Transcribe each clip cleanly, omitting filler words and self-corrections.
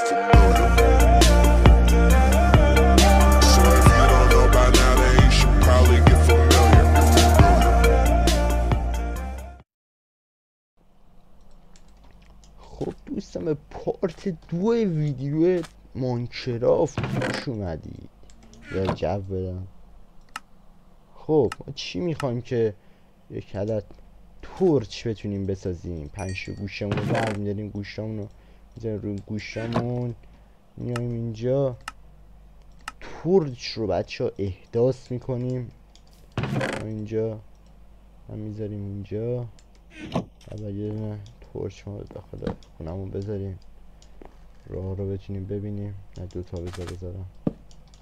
get familiar. So if you don't know by now, then you should probably get familiar. خب دوستان به پارت 2 ویدیو ماینکرافت خوش اومدید. یا جو بدم. خب ما چی میخوایم که یک عدد تورچ بتونیم بسازیم. 5 گوشمون رو برمی‌داریم، گوشامون رو میذاریم روی گوشامون، میایم اینجا تورچ رو بچه ها احداث میکنیم. اینجا هم میذاریم اینجا و یه دونه تورچ ما داخل خونمون بذاریم، راه رو بتونیم ببینیم. نه دوتا بذارم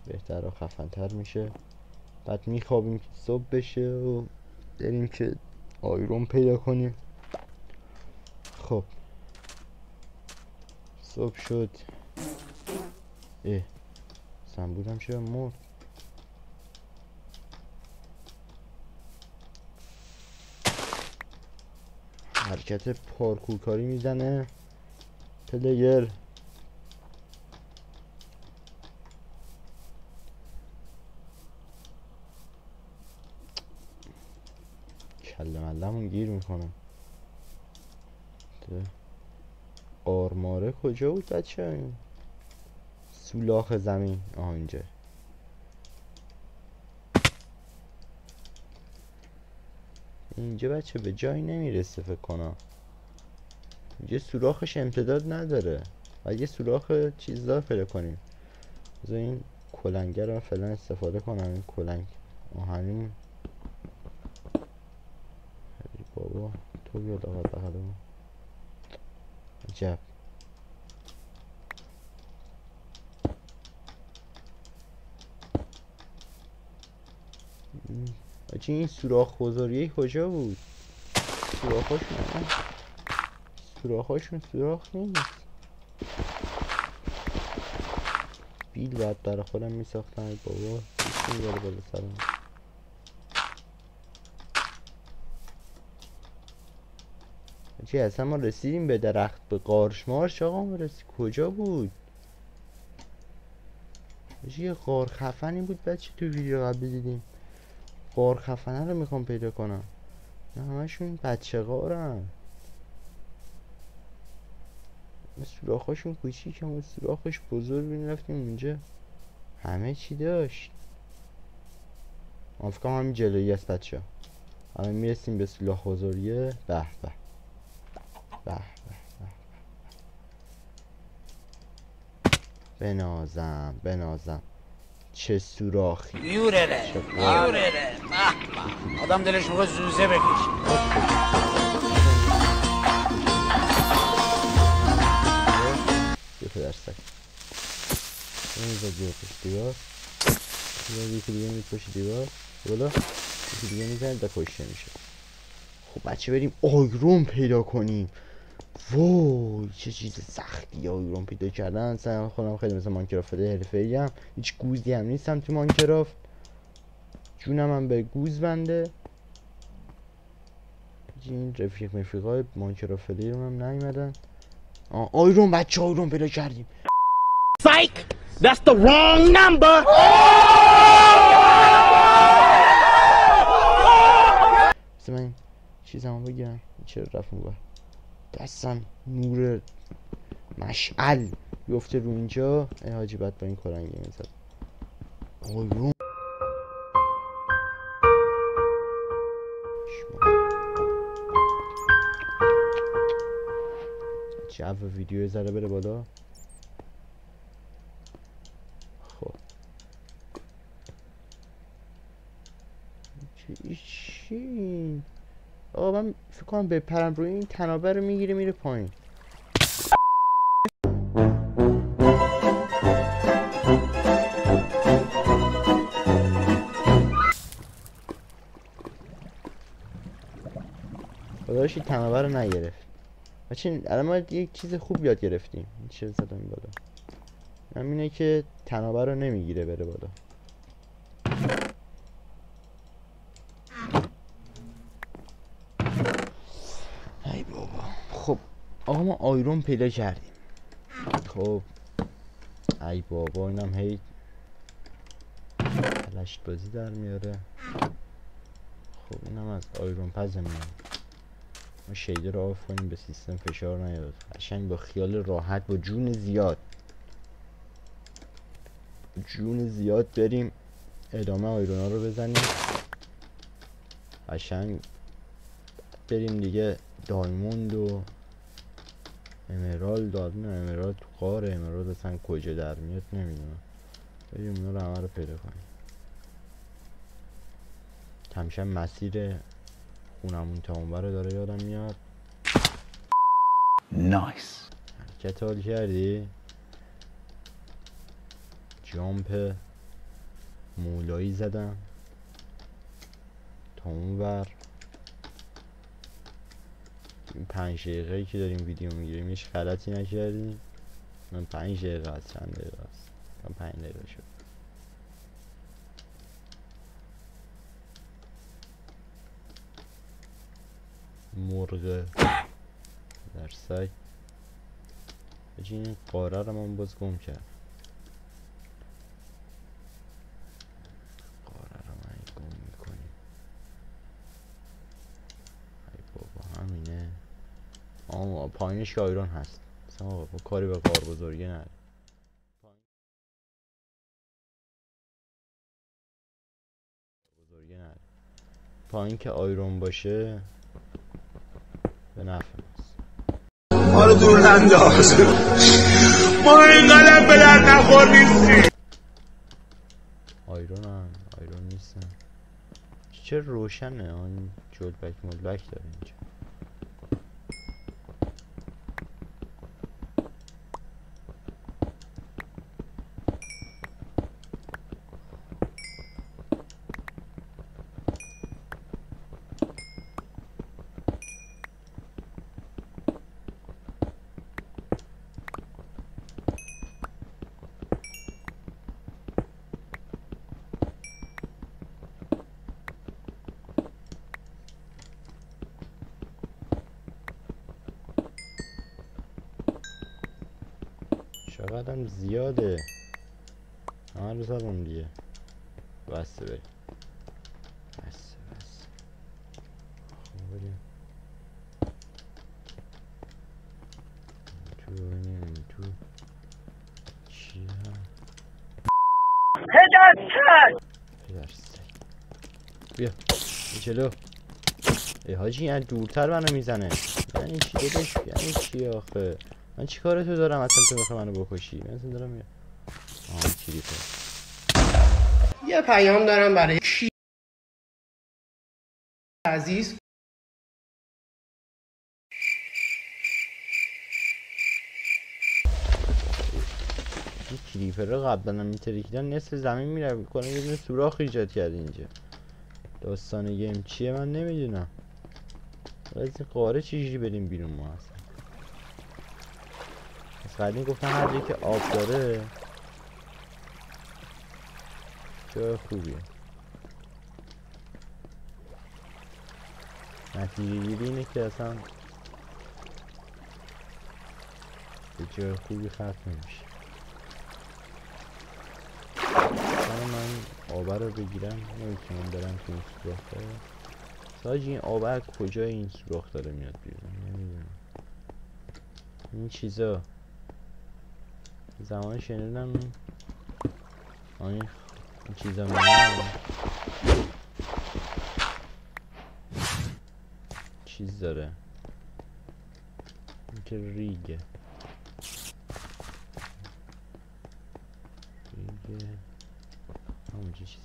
بهتر و خفن‌تر میشه. بعد میخوابیم که صبح بشه و بریم که آیرون پیدا کنیم. خب صبح شد. سنبودم چرا مرد؟ حرکت پارکورکاری میزنه پلیر. کله ملمون گیر میکنم. قارماره کجا بود بچه؟ سولاخ زمین اینجا. اینجا بچه به جایی نمیرسه فکر کنم. یه سوراخش امتداد نداره و یه سوراخ چیزدار پیدا کنیم. بذار این کلنگه رو فعلا استفاده کنم. این کلنگ آهنیم. بابا تو بیا لاغت بخدا. عجب. آجی این سوراخ بزرگی کجا بود؟ سوراخاشون سوراخ نیست. بیل باید برای خودم میساختم. بابا چی میباله بالا سرم. آجی اصلا ما رسیدیم به درخت، به قارشمارش. آقا ما رسید کجا بود؟ آجی یه قار خفنی بود بچه تو ویدیو قبل دیدیم. قار خفنه رو میخوام پیدا کنم. نه همشون بچه قارن. سوراخاشون کوچیک هم سوراخش بزرگ. رفتیم اونجا همه چی داشت. فکرم همین جلویی است بچه ها. الان میرسیم به سوراخ بزرگیه. به به به بنازم چه سوراخی. یوره آدم دلش میخواد زوزه بکشه. یه پدرسک این زدیه پشت دیوار. یکی دیگه میید پشت دیوار بولا. یکی دیگه میزنید و کشته میشه. خب بچه بریم آیرون پیدا کنیم. وای چه چیز سختی آیرون پیدا کردن. سعی خودم خیلی مثل ماینکرافت حرفه‌ای ام. هیچ گوزی هم نیستم تو ماینکرافت. جونم هم به گوز بنده. این رفیقای ماینکرافتری رو هم نیومدن. آیرون بچه آیرون پیدا کردیم. Psych! That's the wrong number! بس من چیزمو بگیرم. چرا رفت اونور؟ دستم نور مشعل بیفته رو اینجا. ای حاجی بعد با این کلنگی میزد. آیرون جو ویدیو ذره بره بالا. خب چی؟ آقا من فکر کنم بپرم روی این تنابه رو میگیره میره پایین. خدایش این تنابه رو نگرفت. بچه الان ما یک چیز خوب یاد گرفتیم. این چیز زدم بالا. همینه که تنابه رو نمیگیره بره بالا. ای بابا. خب آقا ما آیرون پیدا کردیم. خب ای بابا اینم هی پلشت بازی در میاره. خب اینم از آیرون پزمون. ما شیدر رو آف کنیم به سیستم فشار نیاد. قشنگ با خیال راحت با جون زیاد بریم ادامه آیرونا رو بزنیم. قشنگ بریم دیگه دایموند و امرالد. امرالد تو قاره، امرالد اصلا کجا در میاد نمیدونم. بریم اونا رو همه رو پیدا کنیم. کمشم مسیر خونمون تا اونور رو داره یادم میاد. نایس. حرکت حال کردی؟ جامپ مولایی زدم تا اونور. این 5 دقیقه‌ای که داریم ویدیو میگیریم هیچ غلطی نکردیم. من 5 دقیقه از چند دقیقه است؟ من 5 دقیقه شد. مرغ در سگ بچه این قاره رو من باز گم کرد. قاره رو من گم میکنیم. ای بابا همینه. پایینش که آیرون هست. مثلا آقا کاری به قار بزرگی نداره. پایین که آیرون باشه به نفع ماست. ما رو دور ننداز. ما اینقدر به در نخور نیستیم. آیرون نیستن. چه روشنه آن جلبک ملبک داره اینجا. چقدرم زیاده. همه رو زدم دیگه. بسته بریم. بسته خب بریم این تو چی هم پدرسک. بیا این جلو. ای حاجی این دورتر منو میزنه. یعنی چی دادش؟ یعنی چی آخه؟ من چی کار تو دارم اصلا تو بخواه منو بکشی؟ من اصلا دارم کلیپه. یه پیام دارم برای کی عزیز. این کلیپر رو قبلا هم میترکیدن نصف زمین میره کنه یه دونه سوراخ ایجاد کرده اینجا. داستان گیم چیه من نمیدونم. از این قاره چجوری بریم بیرون ما اصلا؟ از قدیم گفتن هر جایی که آب داره جای خوبیه. نتیجه گیری اینه که اصلا به جای خوبی ختم نمیشه. من آبه رو بگیرم نمیتونم برم تو این سوراخ داره. ساجی این آبه کجای این سوراخ داره میاد بیرون نمیدونم. این چیزا زمان شنیدم این چیزا میاد چیز داره این که ریگه همونجا چیزی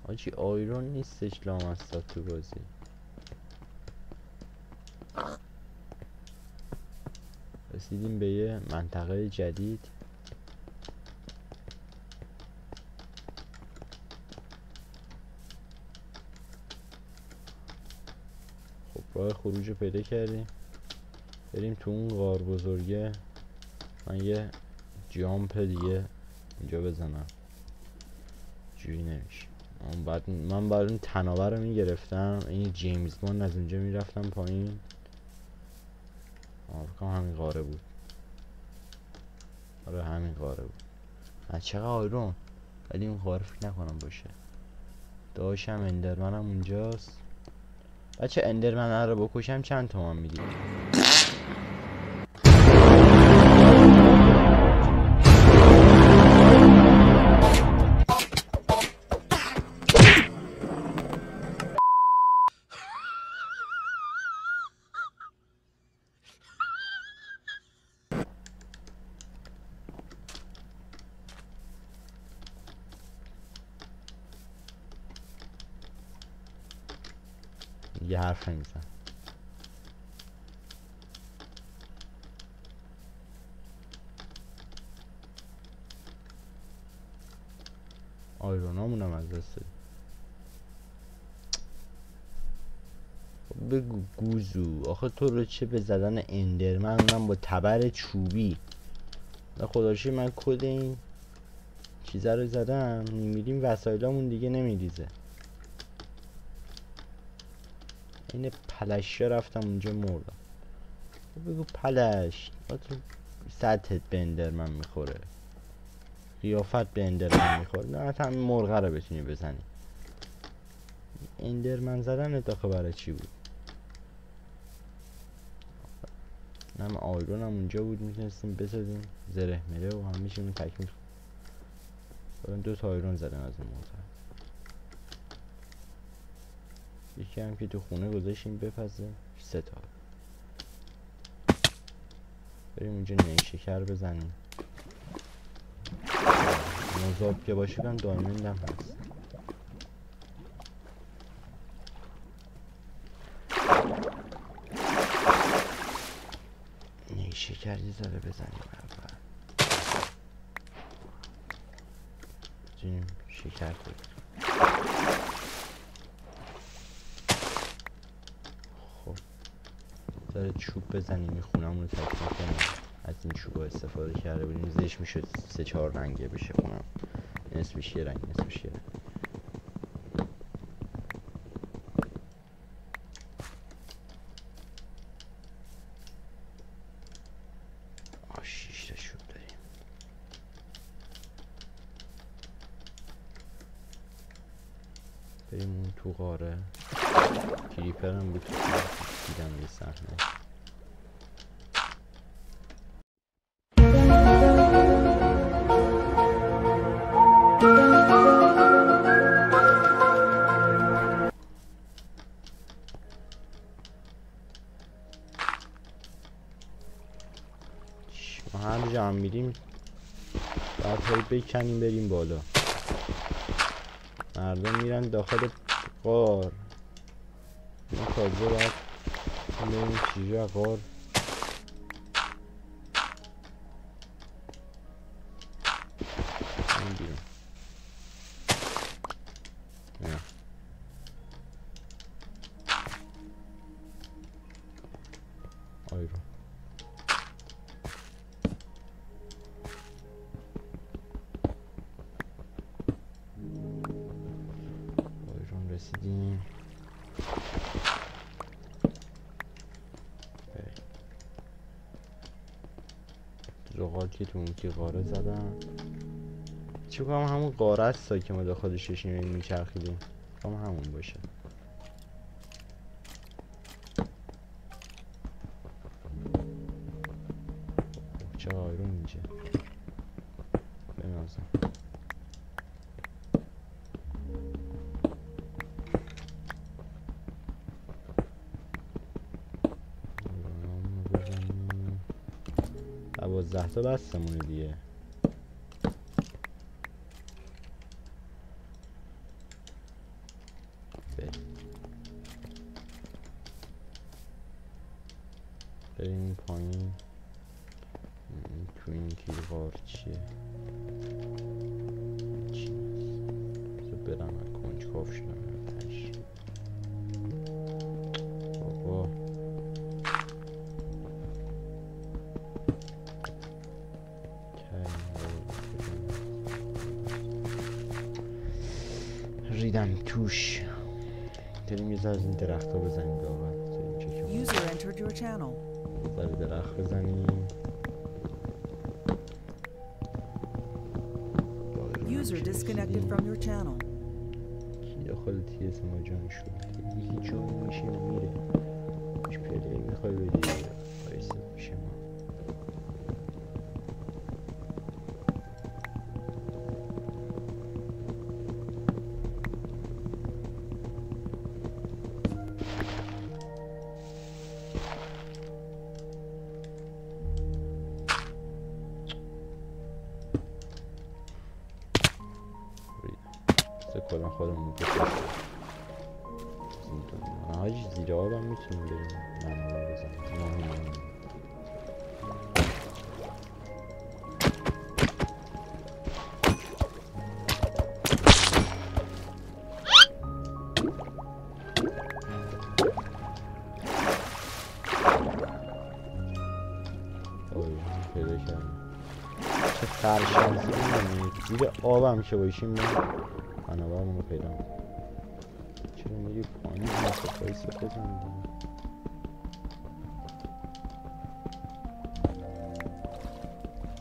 آجی آیرون نیستش لامصب تو بازی. رسیدیم به یه منطقه جدید. خب راه خروج رو پیدا کردیم. بریم تو اون غار بزرگه. من یه جامپ دیگه اینجا بزنم. جوری نمیشه. من بعد اون تنابه رو میگرفتم. این جیمز باند از اونجا میرفتم پایین. فکرم همین قاره بود. آره همین قاره بود. از چقدر آیرون، ولی اون قاره فکر نکنم باشه. داشتم اندرمنم اونجاست. بچه اندرمن رو بکشم چند تومن میدید؟ یه حرف نمیزن. آیرونامونم از دست دادیم. بگو گوزو، آخه تو رو چه به زدن اندرمن، اونم با تبر چوبی. و خداشی من کد این چیزه رو زدم، میریم وسایلامون دیگه نمیریزه. این پلشا رفتم اونجا مردم. بگو پلش، تو سطحت به اندرمن میخوره، قیافت به اندرمن میخوره، نه همین مرغه رو بتونی بزنی. اندرمن زدن داخل برای چی بود؟ هم آیرون هم اونجا بود میتونستیم بسازیم، زره میره و هم میشیم تکمیل. دو تا آیرون زدن از اون موتر. یکی هم که تو خونه گذاشتیم بپزه، 3 تا. بریم اونجا نیشکر بزنیم. مذاب که باشه کن دایمند هم هست. نیشکر یه ذره بزنیم اول. بزنیم شکر بزنیم. ذره چوب بزنیم این خونمون رو تکمیل کنیم. از این چوب ها استفاده کرده بودیم، زیرش میشد 3-4 رنگه بشه خونم. نصفش یه رنگ، نصفش یه رنگ. آه 6 تا چوب داریم. بریم اون تو غاره. کریپر هم بود، دیدم یه صحنه. ما هر جا هم میریم باید هی بکنیم بریم بالا. مردم میرن داخل غار، ما تازه باید بریم چیجا غار. این بیرون نه آیرون. آیرون رسیدیم. زغال که تو اون که قاره زدم. چه کنم همون قاره است که ما داخلش ششیم میچرخیدیم، کنم همون باشه. چه آیرون اینجا بنازم. آیرونامو بزنیم. 12 تا بستمونه دیگه. بریم پایین. تو این کیلوار چیه؟ چی نیست. برم از کنجکاو شدم تش. بابا ریدم توش. بریم یه ذره از این درخت ها بزنیم داور. User entered your channel. در درخت بزنیم. User disconnected from your channel. کی داخل TS ما جان شد؟ یکی جان میشه میره. هیچ پلی میخوای بدی بایسته میشه ما. کلا خودمون بکنیم حاجی زیر آب هم میتونیم بریم منو بزنیم پیدا کردیم چه خرشانسی بینید زیر آب هم که باشیم ما فناورمون رو پیدا میکنم چرا میری پایین مصفایی سفت میکنم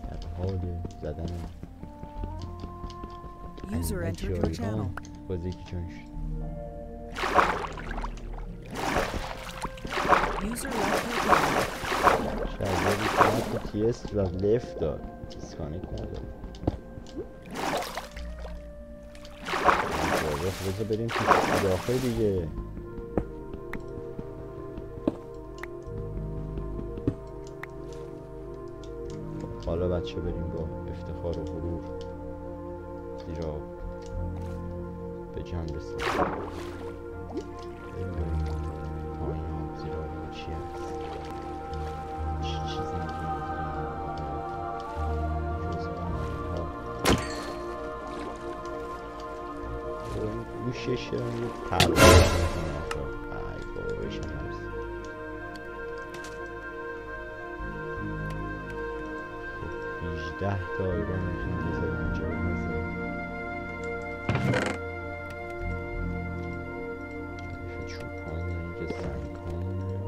در حال زدن User entered your channel. باز یکی جان شد User left your channel. شرزادی کنم تو TS و لفت داد دیسکانکت نداد بذار بریم تو داخل دیگه حالا بچه بریم با افتخار و غرور زیر آب به جان رسیم بریم پایین آب زیر آب چی هست چی چیزی میتونیم گوشش رو یه پرواز میکنه ای بابایش هم هست خب 18 تا آیرون میتونیم بذاریم اینجا بذاریم حیف چوپانه که سنگانه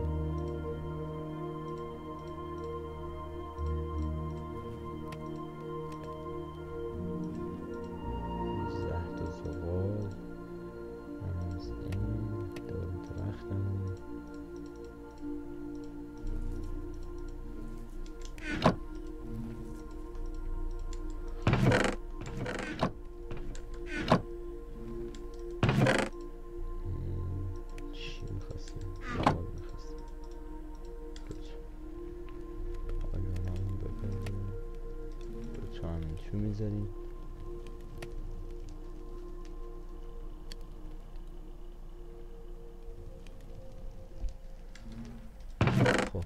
18 تا زغال از این دور درختمون چی میخواستیم؟ زغال میخواستیم آیانمون ببریم دوتا همین تو میذاریم خب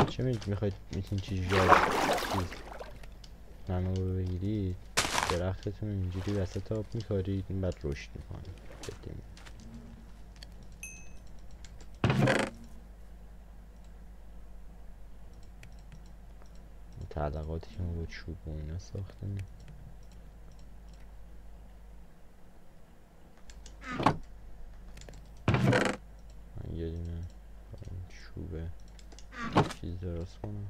چه میخواید میتونید چیز نانو رو بگیرید درختتون اینجوری وسط آب میکارید این بعد رشد میکنید جدی تعلقاتی که ما با چوب و اینا ساختیم من یه دونه این چوبه چیز درست کنم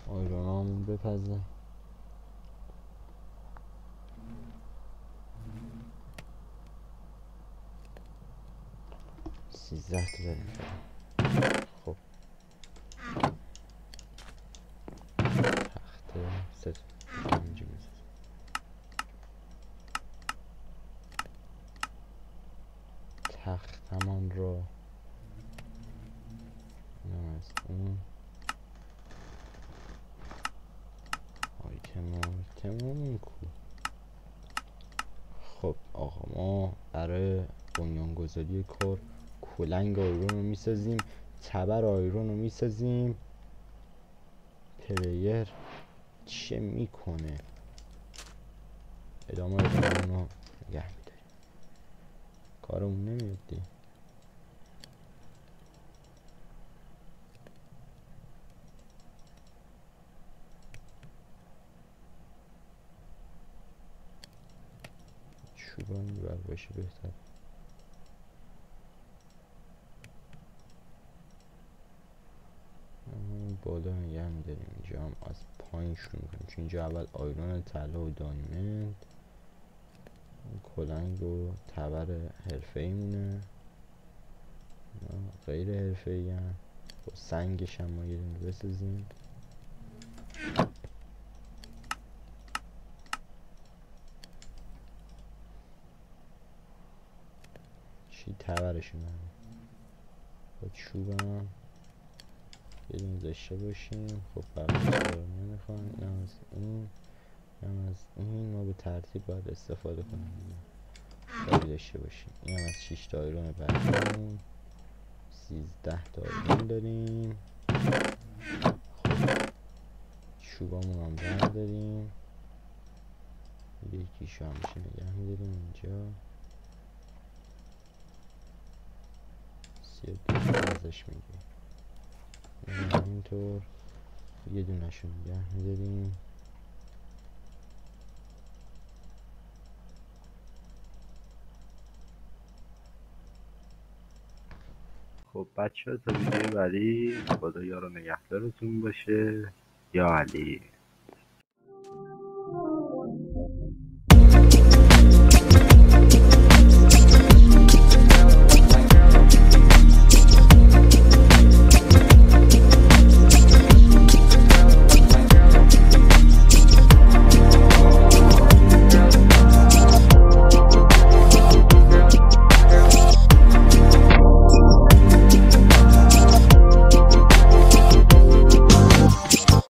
آیرونامون بپزه 13 تا داریم خب تخته ست اینجا میزد تختمان را اینم از اون آیتمون کو خب آقا ما برای بنیانگذاری کار کلنگ آیرون رو میسازیم تبر آیرون رو میسازیم پلیر چه میکنه ادامه رو نگه میداریم کارمون نمیاد دی باشه بهتر. بالا نگه میداریم، اینجا هم از پایین شروع میکنیم چون اینجا اول آیرون، طلا و دایمند، کلنگ و تبر حرفه‌ای مونه، غیر حرفه‌ای هم با سنگش هم ما یه دونه بسازیم. چی تبرشون هم با چوبم یه دونه داشته باشیم. خب برای نمیخوام این از این از این ما به ترتیب باید استفاده کنیم باید داشته باشیم. این هم از 6 تا آیرون بعدیمون 13 تا آیرون داریم. خب چوبامون هم برداریم، یکیشو همیشه نگه میداریم اینجا 32 ازش میگیم. همینطور یه دونشو نگه میداریم. خب بچه ها تا ویدیو بعدی خدا یار و نگهدارتون باشه. یا علی.